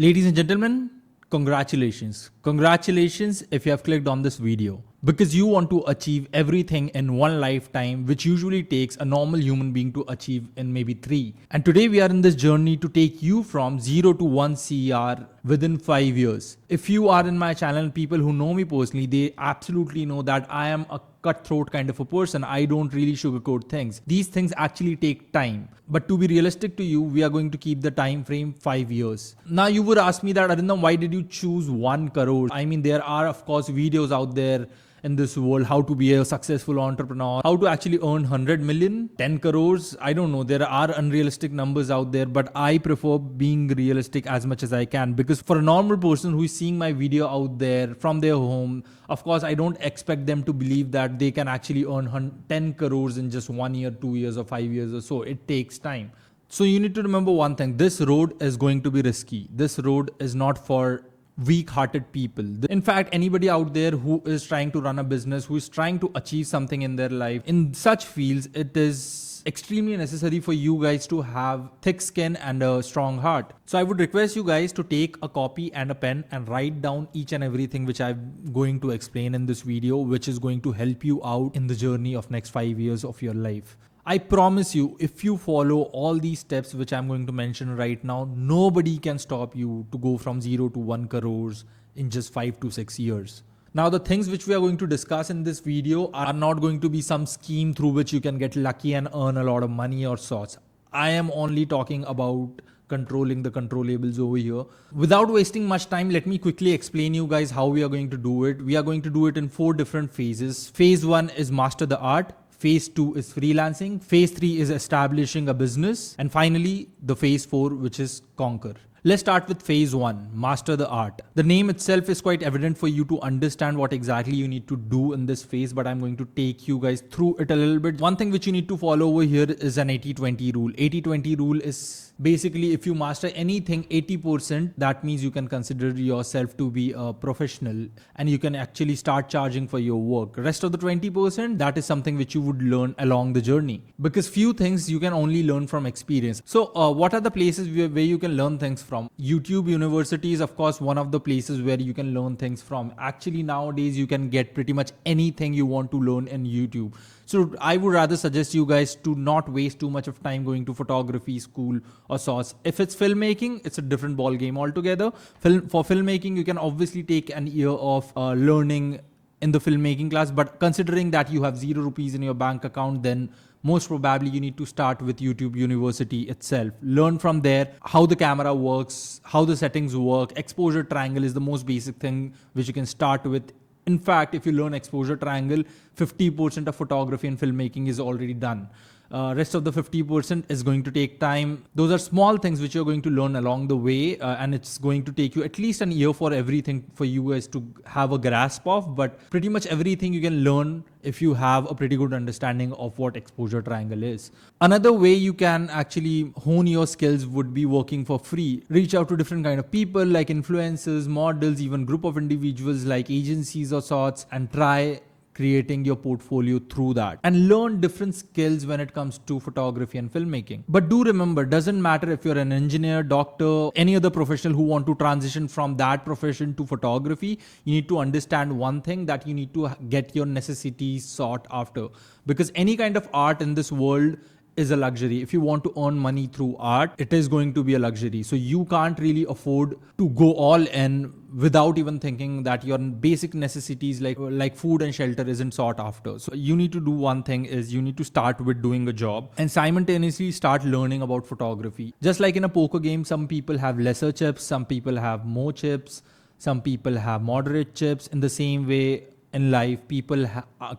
Ladies and gentlemen, congratulations. Congratulations if you have clicked on this video because you want to achieve everything in one lifetime, which usually takes a normal human being to achieve in maybe 3. And today we are in this journey to take you from 0 to 1 CR within 5 years. If you are in my channel, people who know me personally, they absolutely know that I am a cutthroat kind of a person. I don't really sugarcoat things. These things actually take time. But to be realistic to you, we are going to keep the time frame 5 years. Now you would ask me that, Arindam, why did you choose 1 crore? I mean, there are of course videos out there in this world, how to be a successful entrepreneur, how to actually earn 100 million, 10 crores. I don't know. There are unrealistic numbers out there, but I prefer being realistic as much as I can, because for a normal person who is seeing my video out there from their home, of course, I don't expect them to believe that they can actually earn 10 crores in just 1 year, 2 years or 5 years or so. It takes time. So you need to remember one thing. This road is going to be risky. This road is not for weak-hearted people. In fact, anybody out there who is trying to run a business, who is trying to achieve something in their life, in such fields, it is extremely necessary for you guys to have thick skin and a strong heart. So I would request you guys to take a copy and a pen and write down each and everything which I'm going to explain in this video, which is going to help you out in the journey of next 5 years of your life. I promise you, if you follow all these steps which I'm going to mention right now, nobody can stop you to go from 0 to 1 crores in just 5 to 6 years. Now, the things which we are going to discuss in this video are not going to be some scheme through which you can get lucky and earn a lot of money or sorts. I am only talking about controlling the controllables over here. Without wasting much time, let me quickly explain you guys how we are going to do it. We are going to do it in 4 different phases. Phase 1 is master the art. Phase 2 is freelancing. Phase 3 is establishing a business. And finally, the phase 4, which is conquer. Let's start with phase 1, master the art. The name itself is quite evident for you to understand what exactly you need to do in this phase, but I'm going to take you guys through it a little bit. One thing which you need to follow over here is an 80-20 rule. 80-20 rule is basically if you master anything 80%, that means you can consider yourself to be a professional and you can actually start charging for your work. Rest of the 20%, that is something which you would learn along the journey, because few things you can only learn from experience. So what are the places where you can learn things from? YouTube University is of course one of the places where you can learn things from. Actually, nowadays you can get pretty much anything you want to learn in YouTube. So I would rather suggest you guys to not waste too much of time going to photography school or sorts. If it's filmmaking, it's a different ball game altogether. For filmmaking, you can obviously take an year of learning in the filmmaking class, but considering that you have 0 rupees in your bank account, then most probably you need to start with YouTube University itself. Learn from there how the camera works, how the settings work. Exposure triangle is the most basic thing which you can start with. In fact, if you learn exposure triangle, 50% of photography and filmmaking is already done. Rest of the 50% is going to take time. Those are small things which you're going to learn along the way, and it's going to take you at least an year for everything for you guys to have a grasp of, but pretty much everything you can learn if you have a pretty good understanding of what exposure triangle is. Another way you can actually hone your skills would be working for free. Reach out to different kind of people like influencers, models, even group of individuals like agencies or sorts, and try creating your portfolio through that and learn different skills when it comes to photography and filmmaking. But do remember, doesn't matter if you're an engineer, doctor, any other professional who want to transition from that profession to photography, you need to understand one thing, that you need to get your necessities sought after, because any kind of art in this world is a luxury. If you want to earn money through art, it is going to be a luxury. So you can't really afford to go all in without even thinking that your basic necessities like food and shelter isn't sought after. So you need to do one thing, is you need to start with doing a job and simultaneously start learning about photography. Just like in a poker game, some people have lesser chips, some people have more chips, some people have moderate chips. In the same way, in life, people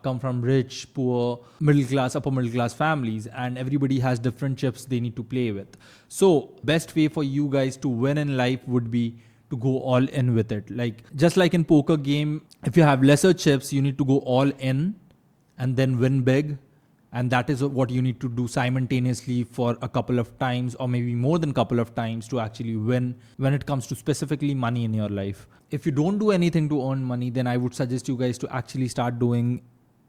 come from rich, poor, middle class, upper middle class families, and everybody has different chips they need to play with. So best way for you guys to win in life would be to go all in with it. Like just like in poker game, if you have lesser chips, you need to go all in and then win big. And that is what you need to do simultaneously for a couple of times, or maybe more than a couple of times, to actually win when it comes to specifically money in your life. If you don't do anything to earn money, then I would suggest you guys to actually start doing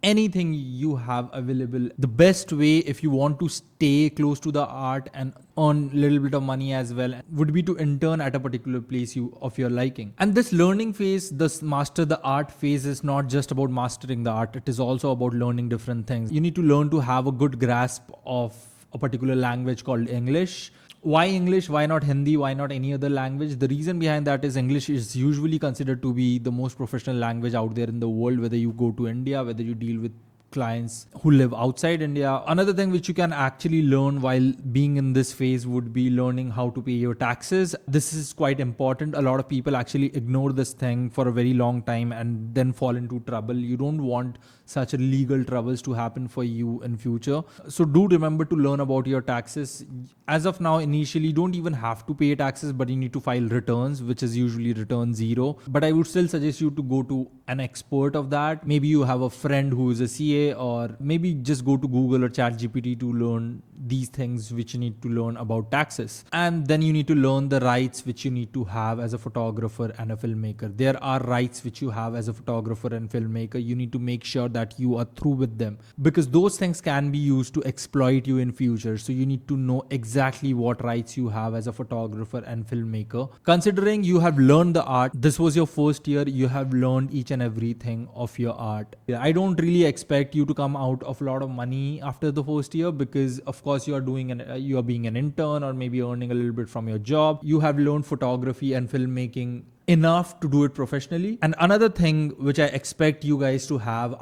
anything you have available. The best way, if you want to stay close to the art and earn a little bit of money as well, would be to intern at a particular place of your liking. And this learning phase, this master the art phase, is not just about mastering the art, it is also about learning different things. You need to learn to have a good grasp of a particular language called English. Why English? Why not Hindi? Why not any other language? The reason behind that is English is usually considered to be the most professional language out there in the world, whether you go to India, whether you deal with clients who live outside India. Another thing which you can actually learn while being in this phase would be learning how to pay your taxes. This is quite important. A lot of people actually ignore this thing for a very long time and then fall into trouble. You don't want such legal troubles to happen for you in future. So do remember to learn about your taxes. As of now, initially, don't even have to pay taxes, but you need to file returns, which is usually return 0. But I would still suggest you to go to an expert of that. Maybe you have a friend who is a CA, or maybe just go to Google or ChatGPT to learn these things which you need to learn about taxes. And then you need to learn the rights which you need to have as a photographer and a filmmaker. There are rights which you have as a photographer and filmmaker. You need to make sure that you are through with them, because those things can be used to exploit you in future. So you need to know exactly what rights you have as a photographer and filmmaker. Considering you have learned the art, this was your first year, you have learned each and everything of your art. I don't really expect you to come out of a lot of money after the first year, because of course you are being an intern or maybe earning a little bit from your job. You have learned photography and filmmaking enough to do it professionally. And another thing which I expect you guys to have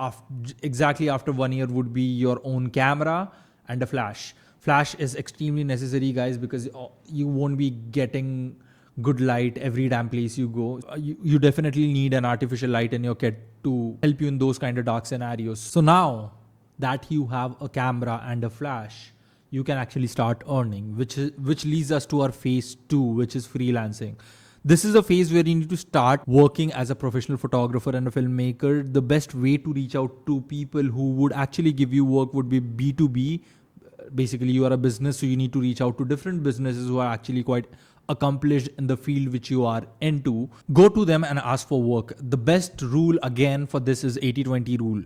exactly after 1 year would be your own camera and a flash. Flash is extremely necessary, guys, because you won't be getting good light every damn place you go. You definitely need an artificial light in your kit to help you in those kind of dark scenarios. So now that you have a camera and a flash, you can actually start earning, which leads us to our phase 2, which is freelancing. This is a phase where you need to start working as a professional photographer and a filmmaker. The best way to reach out to people who would actually give you work would be B2B. Basically, you are a business, so you need to reach out to different businesses who are actually quite accomplished in the field which you are into. Go to them and ask for work. The best rule again for this is 80-20 rule.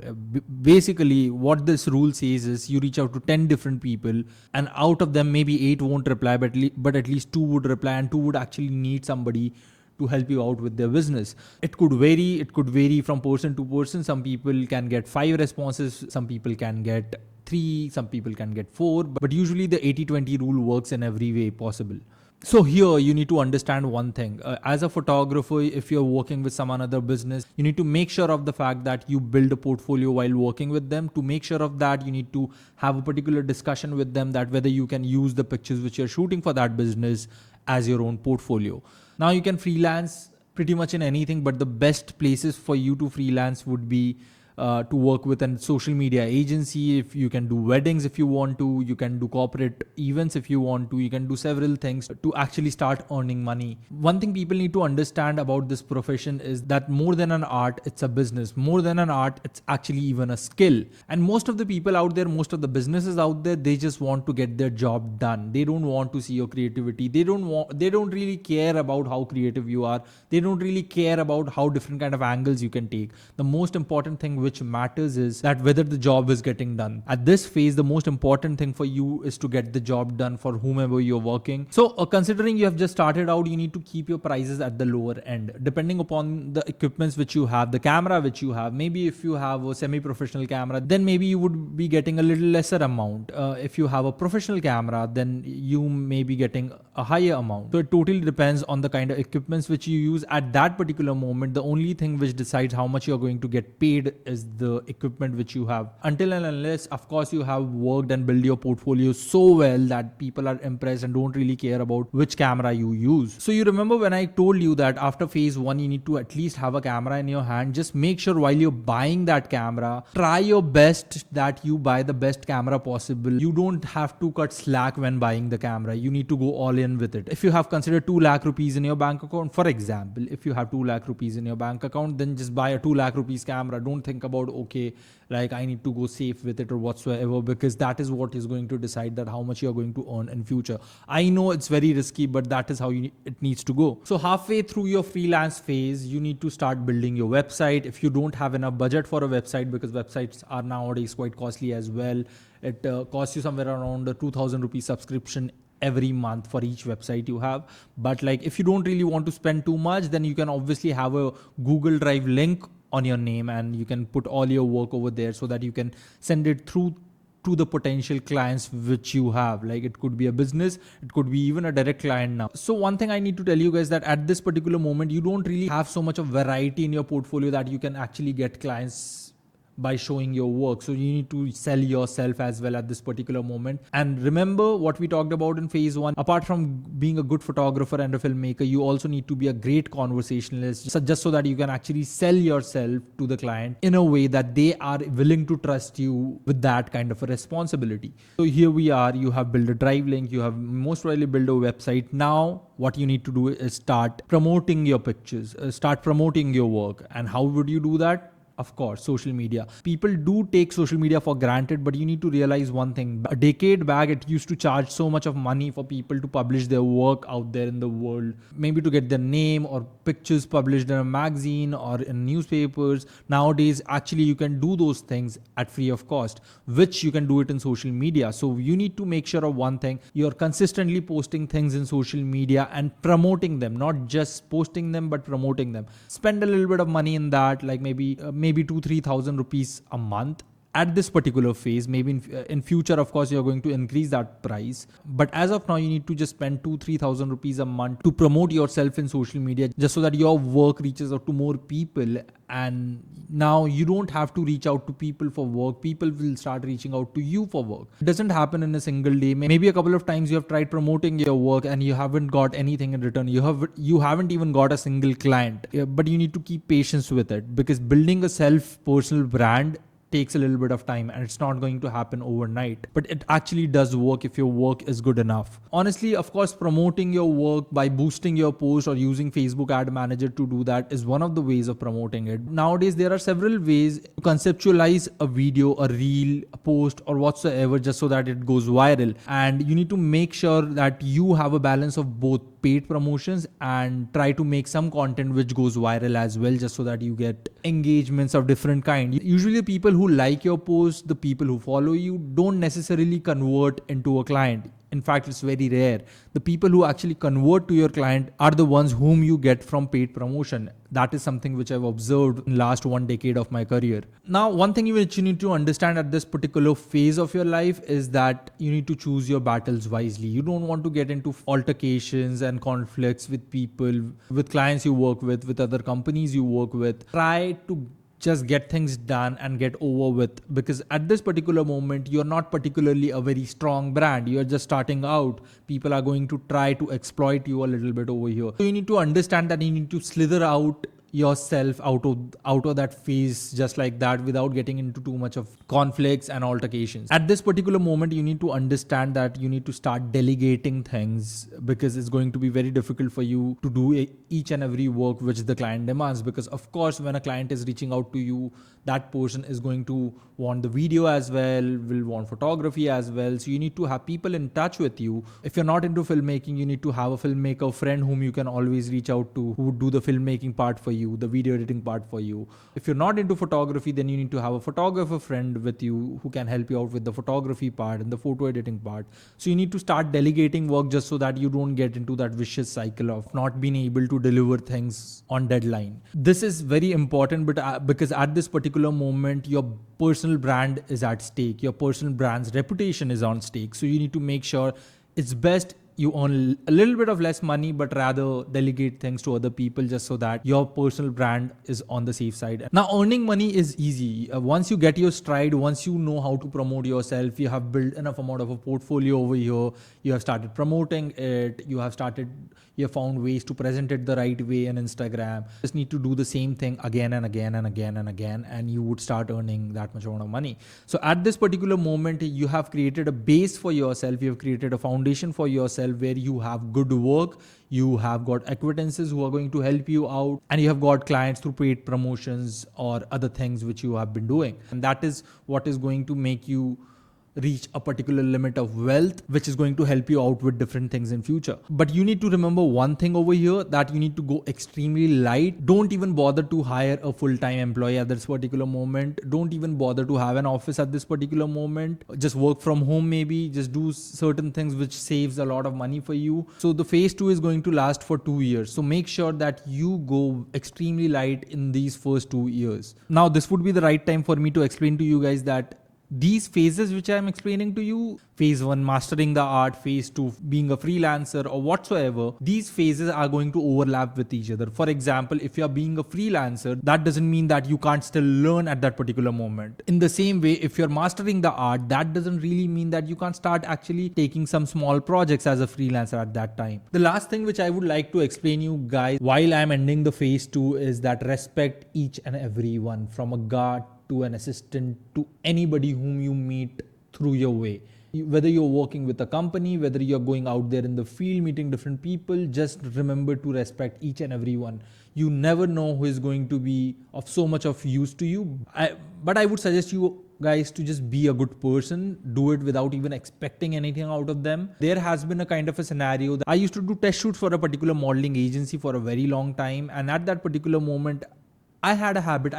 Basically, what this rule says is you reach out to 10 different people, and out of them maybe 8 won't reply, but at least 2 would reply, and 2 would actually need somebody to help you out with their business. It could vary from person to person. Some people can get 5 responses, some people can get 3, some people can get 4, but usually the 80-20 rule works in every way possible. So here you need to understand one thing. As a photographer, if you're working with some other business, you need to make sure of the fact that you build a portfolio while working with them. To make sure of that, you need to have a particular discussion with them that whether you can use the pictures which you're shooting for that business as your own portfolio. Now you can freelance pretty much in anything, but the best places for you to freelance would be to work with a social media agency. If you can do weddings, if you want to, you can do corporate events if you want to, you can do several things to actually start earning money. One thing people need to understand about this profession is that more than an art, it's a business. More than an art, it's actually even a skill. And most of the people out there, most of the businesses out there, they just want to get their job done. They don't want to see your creativity. They don't really care about how creative you are. They don't really care about how different kind of angles you can take. The most important thing which matters is that whether the job is getting done. At this phase, the most important thing for you is to get the job done for whomever you're working. So considering you have just started out, you need to keep your prices at the lower end, depending upon the equipments which you have, the camera which you have. Maybe if you have a semi-professional camera, then maybe you would be getting a little lesser amount. If you have a professional camera, then you may be getting a higher amount. So it totally depends on the kind of equipments which you use at that particular moment. The only thing which decides how much you're going to get paid is the equipment which you have, until and unless of course you have worked and built your portfolio so well that people are impressed and don't really care about which camera you use. So you remember when I told you that after phase 1 you need to at least have a camera in your hand. Just make sure while you're buying that camera, try your best that you buy the best camera possible. You don't have to cut slack when buying the camera. You need to go all in with it. If you have considered 2 lakh rupees in your bank account, for example, if you have 2 lakh rupees in your bank account, then just buy a 2 lakh rupees camera. Don't think think about, okay, like I need to go safe with it or whatsoever, because that is what is going to decide that how much you're going to earn in future. I know it's very risky, but that is how it needs to go. So halfway through your freelance phase, you need to start building your website. If you don't have enough budget for a website, because websites are nowadays quite costly as well, it costs you somewhere around a 2000 rupee subscription every month for each website you have. But like if you don't really want to spend too much, then you can obviously have a Google Drive link on your name, and you can put all your work over there so that you can send it through to the potential clients which you have. Like it could be a business, it could be even a direct client now. So one thing I need to tell you guys, that at this particular moment you don't really have so much of variety in your portfolio that you can actually get clients by showing your work. So you need to sell yourself as well at this particular moment. And remember what we talked about in phase one, apart from being a good photographer and a filmmaker, you also need to be a great conversationalist, just so that you can actually sell yourself to the client in a way that they are willing to trust you with that kind of a responsibility. So here we are, you have built a drive link, you have most probably built a website. Now what you need to do is start promoting your pictures, start promoting your work. And how would you do that? Of course, social media. People do take social media for granted, but you need to realize one thing. A decade back, it used to charge so much of money for people to publish their work out there in the world, maybe to get their name or pictures published in a magazine or in newspapers. Nowadays, actually, you can do those things at free of cost, which you can do it in social media. So you need to make sure of one thing. You're consistently posting things in social media and promoting them, not just posting them, but promoting them. Spend a little bit of money in that, like maybe 2,000-3,000 rupees a month at this particular phase. Maybe in future, of course, you're going to increase that price. But as of now, you need to just spend 2,000-3,000 rupees a month to promote yourself in social media, just so that your work reaches out to more people. And now you don't have to reach out to people for work. People will start reaching out to you for work. It doesn't happen in a single day. Maybe a couple of times you have tried promoting your work and you haven't got anything in return. You haven't even got a single client. But you need to keep patience with it, because building a personal brand takes a little bit of time, and it's not going to happen overnight, but it actually does work if your work is good enough. Honestly, of course, promoting your work by boosting your post or using Facebook ad manager to do that is one of the ways of promoting it. Nowadays, there are several ways to conceptualize a video, a reel, a post, or whatsoever, just so that it goes viral. And you need to make sure that you have a balance of both paid promotions and try to make some content which goes viral as well, just so that you get engagements of different kind. Usually people who like your post, the people who follow you, don't necessarily convert into a client. In fact, it's very rare. The people who actually convert to your client are the ones whom you get from paid promotion. That is something which I've observed in the last 1 decade of my career. Now, one thing which you need to understand at this particular phase of your life is that you need to choose your battles wisely. You don't want to get into altercations and conflicts with people, with clients you work with other companies you work with. Try to just get things done and get over with, because at this particular moment you're not particularly a very strong brand. You're just starting out. People are going to try to exploit you a little bit over here. So you need to understand that you need to slither out yourself out of that phase just like that, without getting into too much of conflicts and altercations. At this particular moment, you need to understand that you need to start delegating things, because it's going to be very difficult for you to do each and every work which the client demands. Because of course, when a client is reaching out to you, that person is going to want the video as well, will want photography as well. So you need to have people in touch with you. If you're not into filmmaking, you need to have a filmmaker friend whom you can always reach out to, who would do the filmmaking part for you, the video editing part for you. If you're not into photography, then you need to have a photographer friend with you who can help you out with the photography part and the photo editing part. So you need to start delegating work, just so that you don't get into that vicious cycle of not being able to deliver things on deadline. This is very important, but because at this particular moment, your personal brand is at stake. Your personal brand's reputation is on stake. So you need to make sure it's best you earn a little bit of less money, but rather delegate things to other people, just so that your personal brand is on the safe side. Now, earning money is easy. Once you get your stride, once you know how to promote yourself, you have built enough amount of a portfolio over here, you have started promoting it, you have found ways to present it the right way on Instagram. Just need to do the same thing again and again and again and again, and you would start earning that much amount of money. So at this particular moment, you have created a base for yourself, you have created a foundation for yourself, well, where you have good work, you have got acquaintances who are going to help you out, and you have got clients through paid promotions or other things which you have been doing. And that is what is going to make you reach a particular limit of wealth, which is going to help you out with different things in future. But you need to remember one thing over here, that you need to go extremely light. Don't even bother to hire a full-time employee at this particular moment. Don't even bother to have an office at this particular moment. Just work from home, maybe just do certain things which saves a lot of money for you. So the phase 2 is going to last for 2 years. So make sure that you go extremely light in these first 2 years. Now this would be the right time for me to explain to you guys that these phases which I'm explaining to you, phase 1 mastering the art, phase 2 being a freelancer or whatsoever, these phases are going to overlap with each other. For example, if you're being a freelancer, that doesn't mean that you can't still learn at that particular moment. In the same way, if you're mastering the art, that doesn't really mean that you can't start actually taking some small projects as a freelancer at that time. The last thing which I would like to explain you guys while I'm ending the phase 2 is that respect each and every one, from a guard to an assistant to anybody whom you meet through your way. Whether you're working with a company, whether you're going out there in the field meeting different people, just remember to respect each and every one. You never know who is going to be of so much of use to you. But I would suggest you guys to just be a good person, do it without even expecting anything out of them. There has been a kind of a scenario that I used to do test shoots for a particular modeling agency for a very long time, and at that particular moment I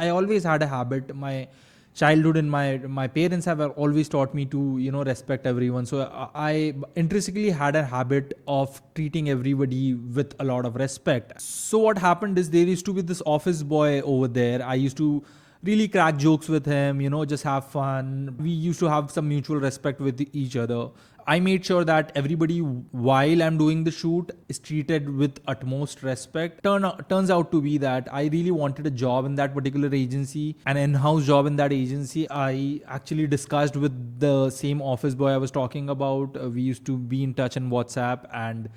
always had a habit. My childhood and my parents have always taught me to, respect everyone. So I intrinsically had a habit of treating everybody with a lot of respect. So what happened is, there used to be this office boy over there. I used to really crack jokes with him, just have fun. We used to have some mutual respect with each other. I made sure that everybody, while I'm doing the shoot, is treated with utmost respect. Turns out to be that I really wanted a job in that particular agency, an in-house job in that agency. I actually discussed with the same office boy I was talking about. We used to be in touch on WhatsApp, and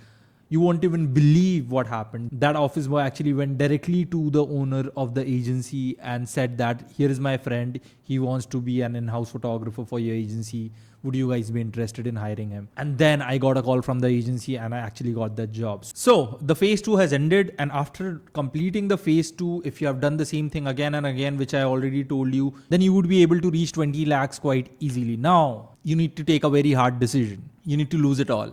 you won't even believe what happened. That office boy actually went directly to the owner of the agency and said that, here is my friend, he wants to be an in-house photographer for your agency. Would you guys be interested in hiring him? And then I got a call from the agency and I actually got that job. So the phase 2 has ended, and after completing the phase 2, if you have done the same thing again and again, which I already told you, then you would be able to reach 20 lakhs quite easily. Now you need to take a very hard decision. You need to lose it all.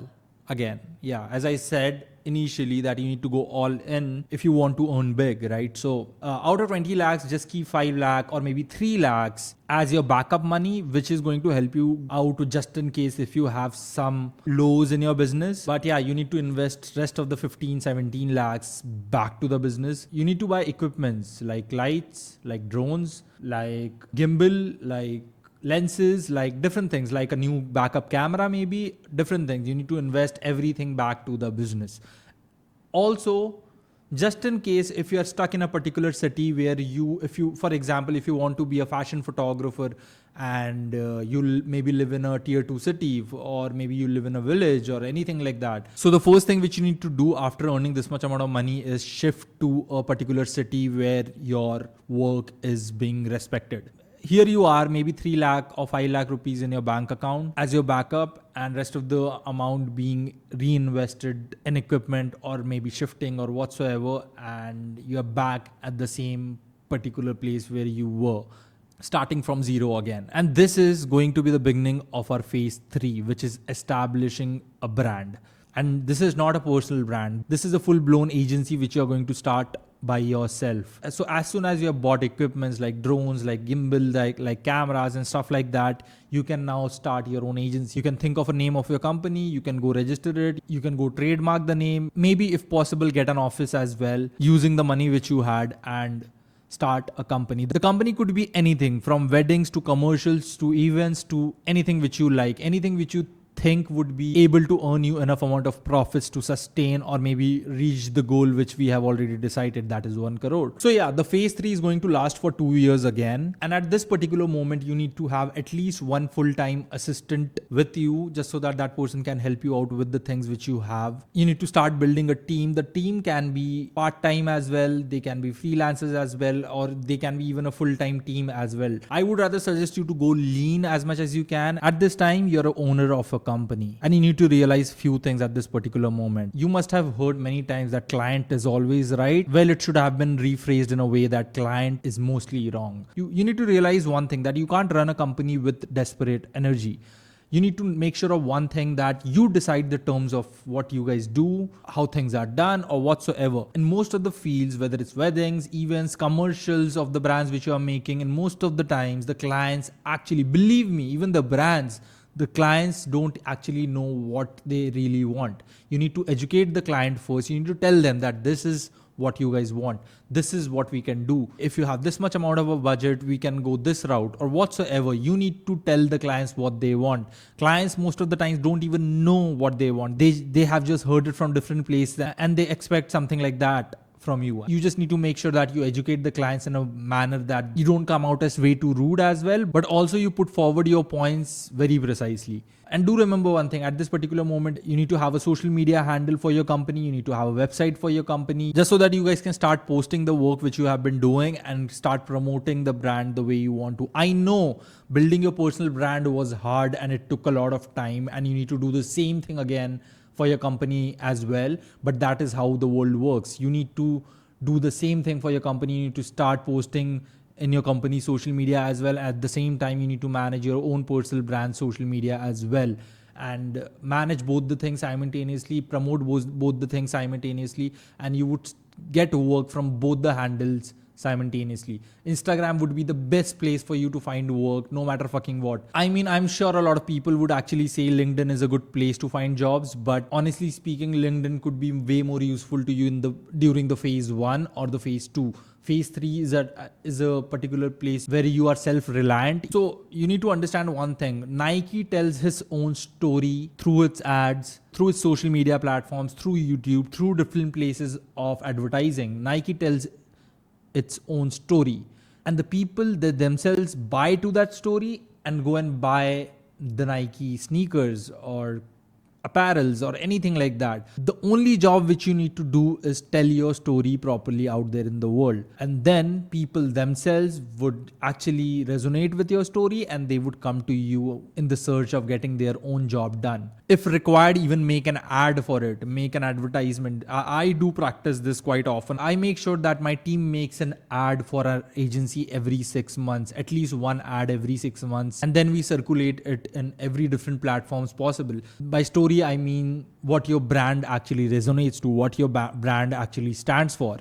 Again, yeah, as I said initially, that you need to go all in if you want to earn big, right? So out of 20 lakhs, just keep 5 lakh or maybe 3 lakhs as your backup money, which is going to help you out just in case if you have some lows in your business. But yeah, you need to invest rest of the 15-17 lakhs back to the business. You need to buy equipments like lights, like drones, like gimbal, like lenses, like different things, like a new backup camera, maybe different things. You need to invest everything back to the business. Also, just in case if you are stuck in a particular city where for example, if you want to be a fashion photographer and you'll maybe live in a tier 2 city, or maybe you live in a village or anything like that. So the first thing which you need to do after earning this much amount of money is shift to a particular city where your work is being respected. Here you are, maybe 3 lakh or 5 lakh rupees in your bank account as your backup, and rest of the amount being reinvested in equipment or maybe shifting or whatsoever, and you're back at the same particular place where you were, starting from zero again. And this is going to be the beginning of our phase 3, which is establishing a brand. And this is not a personal brand. This is a full-blown agency which you're going to start by yourself. So as soon as you have bought equipments like drones, like gimbal, like cameras and stuff like that, you can now start your own agency. You can think of a name of your company, you can go register it, you can go trademark the name, maybe if possible get an office as well using the money which you had, and start a company. The company could be anything from weddings to commercials to events to anything which you like, anything which you think would be able to earn you enough amount of profits to sustain or maybe reach the goal which we have already decided, that is 1 crore. So yeah, the phase 3 is going to last for 2 years again. And at this particular moment, you need to have at least one full-time assistant with you, just so that that person can help you out with the things which you have. You need to start building a team. The team can be part-time as well. They can be freelancers as well, or they can be even a full-time team as well. I would rather suggest you to go lean as much as you can. At this time, you're an owner of a company. And you need to realize few things at this particular moment. You must have heard many times that client is always right. Well, it should have been rephrased in a way that client is mostly wrong. You need to realize one thing, that you can't run a company with desperate energy. You need to make sure of one thing, that you decide the terms of what you guys do, how things are done, or whatsoever. In most of the fields, whether it's weddings, events, commercials of the brands which you are making, and most of the times the clients actually, believe me, even the brands, the clients don't actually know what they really want. You need to educate the client first. You need to tell them that this is what you guys want. This is what we can do. If you have this much amount of a budget, we can go this route or whatsoever. You need to tell the clients what they want. Clients most of the times don't even know what they want. They have just heard it from different places and they expect something like that from you. You just need to make sure that you educate the clients in a manner that you don't come out as way too rude as well, but also you put forward your points very precisely. And do remember one thing, at this particular moment, you need to have a social media handle for your company. You need to have a website for your company, just so that you guys can start posting the work which you have been doing and start promoting the brand the way you want to. I know building your personal brand was hard and it took a lot of time, and you need to do the same thing again for your company as well. But that is how the world works. You need to do the same thing for your company. You need to start posting in your company's social media as well. At the same time, you need to manage your own personal brand social media as well, and manage both the things simultaneously, promote both the things simultaneously, and you would get work from both the handles simultaneously. Instagram would be the best place for you to find work, no matter fucking what. I mean, I'm sure a lot of people would actually say LinkedIn is a good place to find jobs, but honestly speaking, LinkedIn could be way more useful to you during the phase 1 or the phase 2. Phase 3 is a particular place where you are self-reliant. So you need to understand one thing. Nike tells his own story through its ads, through its social media platforms, through YouTube, through different places of advertising. Nike tells its own story, and the people that themselves buy to that story and go and buy the Nike sneakers or apparels or anything like that. The only job which you need to do is tell your story properly out there in the world, and then people themselves would actually resonate with your story and they would come to you in the search of getting their own job done. If required, even make an ad for it, make an advertisement. I do practice this quite often. I make sure that my team makes an ad for our agency every 6 months, at least one ad every 6 months, and then we circulate it in every different platforms possible. By story, I mean what your brand actually resonates to, what your brand actually stands for.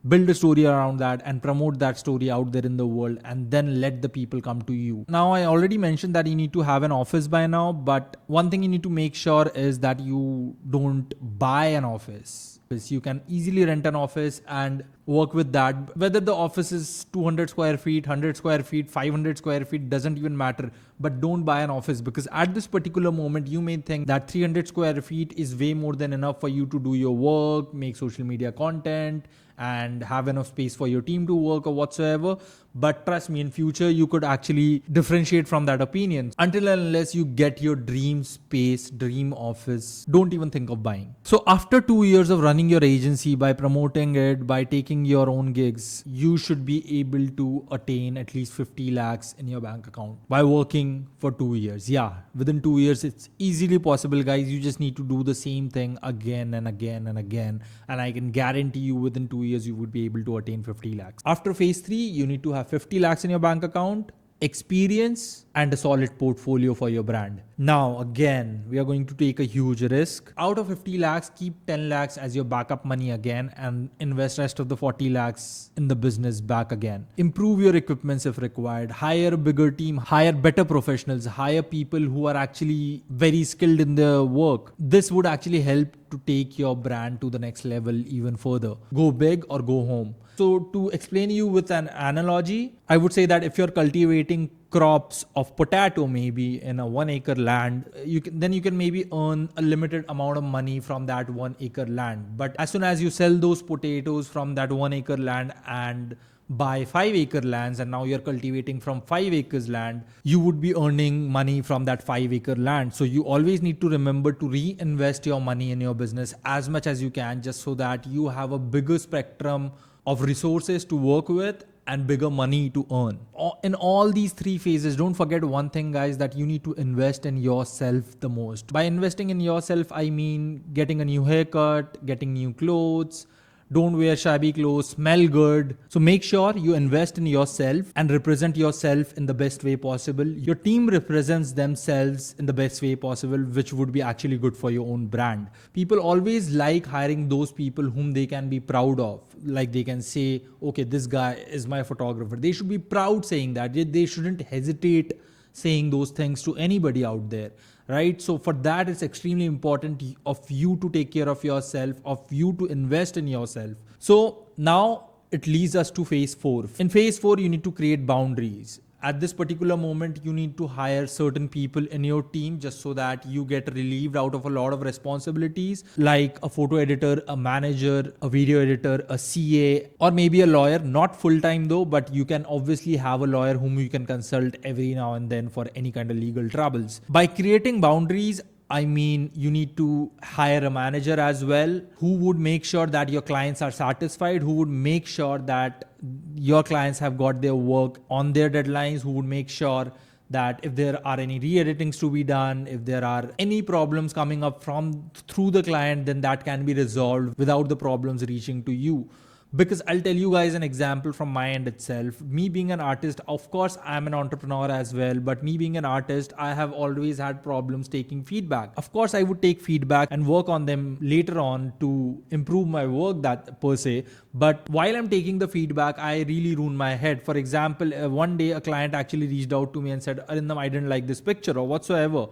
Build a story around that and promote that story out there in the world, and then let the people come to you. Now, I already mentioned that you need to have an office by now, but one thing you need to make sure is that you don't buy an office. You can easily rent an office and work with that. Whether the office is 200 square feet, 100 square feet, 500 square feet, doesn't even matter. But don't buy an office, because at this particular moment, you may think that 300 square feet is way more than enough for you to do your work, make social media content, and have enough space for your team to work or whatsoever. But trust me, in future, you could actually differentiate from that opinion. Until and unless you get your dream space, dream office, don't even think of buying. So after 2 years of running your agency, by promoting it, by taking your own gigs, you should be able to attain at least 50 lakhs in your bank account by working for 2 years. Yeah, within 2 years, it's easily possible, guys. You just need to do the same thing again and again and again. And I can guarantee you within 2 years, you would be able to attain 50 lakhs. After phase 3, you need to have 50 lakhs in your bank account, experience, and a solid portfolio for your brand. Now, again, we are going to take a huge risk. Out of 50 lakhs, keep 10 lakhs as your backup money again, and invest rest of the 40 lakhs in the business back again. Improve your equipments if required. Hire a bigger team, hire better professionals, hire people who are actually very skilled in their work. This would actually help to take your brand to the next level even further. Go big or go home. So to explain you with an analogy, I would say that if you're cultivating crops of potato maybe in a 1 acre land, you can maybe earn a limited amount of money from that 1 acre land. But as soon as you sell those potatoes from that 1 acre land and buy 5 acre lands, and now you're cultivating from 5 acres land, you would be earning money from that 5 acre land. So you always need to remember to reinvest your money in your business as much as you can, just so that you have a bigger spectrum of resources to work with and bigger money to earn. In all these three phases, don't forget one thing, guys, that you need to invest in yourself the most. By investing in yourself, I mean getting a new haircut, getting new clothes. Don't wear shabby clothes, smell good. So make sure you invest in yourself and represent yourself in the best way possible. Your team represents themselves in the best way possible, which would be actually good for your own brand. People always like hiring those people whom they can be proud of. Like they can say, okay, this guy is my photographer. They should be proud saying that. They shouldn't hesitate saying those things to anybody out there, right? So for that, it's extremely important of you to take care of yourself, of you to invest in yourself. So now it leads us to phase 4. In phase 4, you need to create boundaries. At this particular moment, you need to hire certain people in your team just so that you get relieved out of a lot of responsibilities, like a photo editor, a manager, a video editor, a CA, or maybe a lawyer. Not full time though, but you can obviously have a lawyer whom you can consult every now and then for any kind of legal troubles. By creating boundaries, I mean, you need to hire a manager as well who would make sure that your clients are satisfied, who would make sure that your clients have got their work on their deadlines, who would make sure that if there are any re-editings to be done, if there are any problems coming up through the client, then that can be resolved without the problems reaching to you. Because I'll tell you guys an example from my end itself. Me being an artist, of course, I'm an entrepreneur as well, but me being an artist, I have always had problems taking feedback. Of course, I would take feedback and work on them later on to improve my work that per se. But while I'm taking the feedback, I really ruin my head. For example, one day a client actually reached out to me and said, Arindam, I didn't like this picture or whatsoever.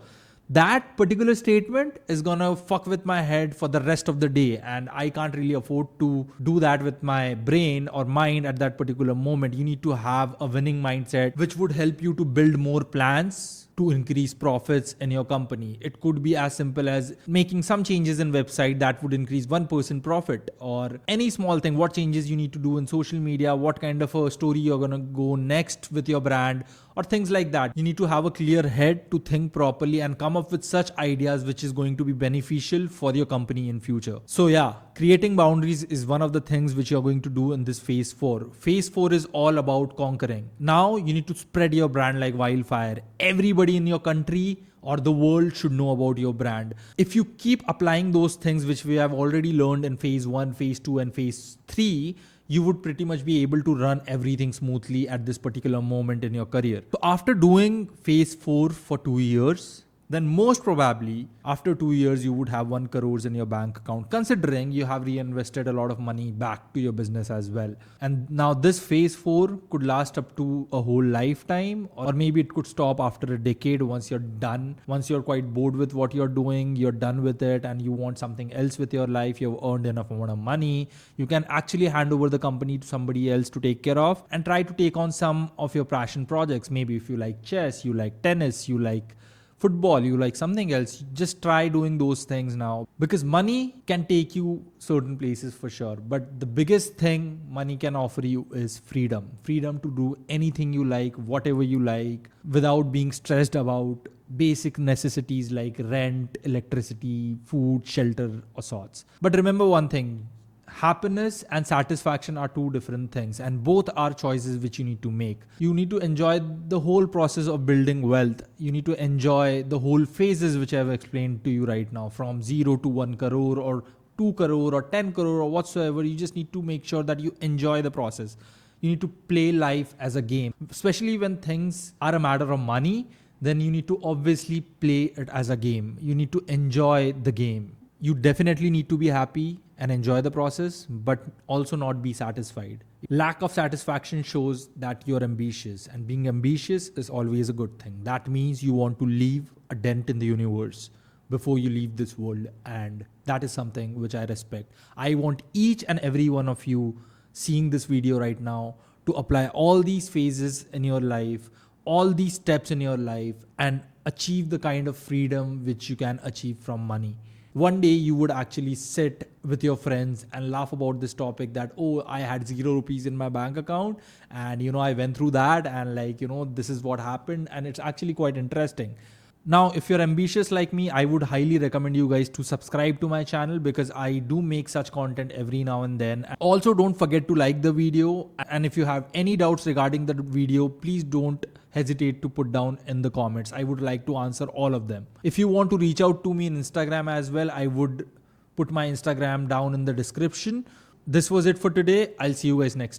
That particular statement is gonna fuck with my head for the rest of the day, and I can't really afford to do that with my brain or mind at that particular moment. You need to have a winning mindset, which would help you to build more plans to increase profits in your company. It could be as simple as making some changes in website that would increase 1% profit, or any small thing, what changes you need to do in social media, what kind of a story you're going to go next with your brand, or things like that. You need to have a clear head to think properly and come up with such ideas which is going to be beneficial for your company in future. So yeah, creating boundaries is one of the things which you're going to do in this phase 4. Phase 4 is all about conquering. Now you need to spread your brand like wildfire. Everybody in your country or the world should know about your brand. If you keep applying those things which we have already learned in phase 1, phase 2 and phase 3, you would pretty much be able to run everything smoothly at this particular moment in your career. So after doing phase 4 for 2 years, then most probably after 2 years, you would have 1 crore in your bank account, considering you have reinvested a lot of money back to your business as well. And now this phase 4 could last up to a whole lifetime, or maybe it could stop after a decade once you're done. Once you're quite bored with what you're doing, you're done with it and you want something else with your life, you've earned enough amount of money, you can actually hand over the company to somebody else to take care of and try to take on some of your passion projects. Maybe if you like chess, you like tennis, you like football, you like something else, just try doing those things now, because money can take you certain places for sure. But the biggest thing money can offer you is freedom. Freedom to do anything you like, whatever you like, without being stressed about basic necessities like rent, electricity, food, shelter, or sorts. But remember one thing, happiness and satisfaction are two different things, and both are choices which you need to make. You need to enjoy the whole process of building wealth. You need to enjoy the whole phases which I have explained to you right now, from 0 to 1 crore or 2 crore or 10 crore or whatsoever. You just need to make sure that you enjoy the process. You need to play life as a game, especially when things are a matter of money. Then you need to obviously play it as a game. You need to enjoy the game. You definitely need to be happy and enjoy the process, but also not be satisfied. Lack of satisfaction shows that you're ambitious, and being ambitious is always a good thing. That means you want to leave a dent in the universe before you leave this world, and that is something which I respect. I want each and every one of you seeing this video right now to apply all these phases in your life, all these steps in your life, and achieve the kind of freedom which you can achieve from money. One day you would actually sit with your friends and laugh about this topic that, oh, I had 0 rupees in my bank account and I went through that and this is what happened, and it's actually quite interesting. Now, if you're ambitious like me, I would highly recommend you guys to subscribe to my channel because I do make such content every now and then. Also, don't forget to like the video. And if you have any doubts regarding the video, please don't hesitate to put down in the comments. I would like to answer all of them. If you want to reach out to me in Instagram as well, I would put my Instagram down in the description. This was it for today. I'll see you guys next time.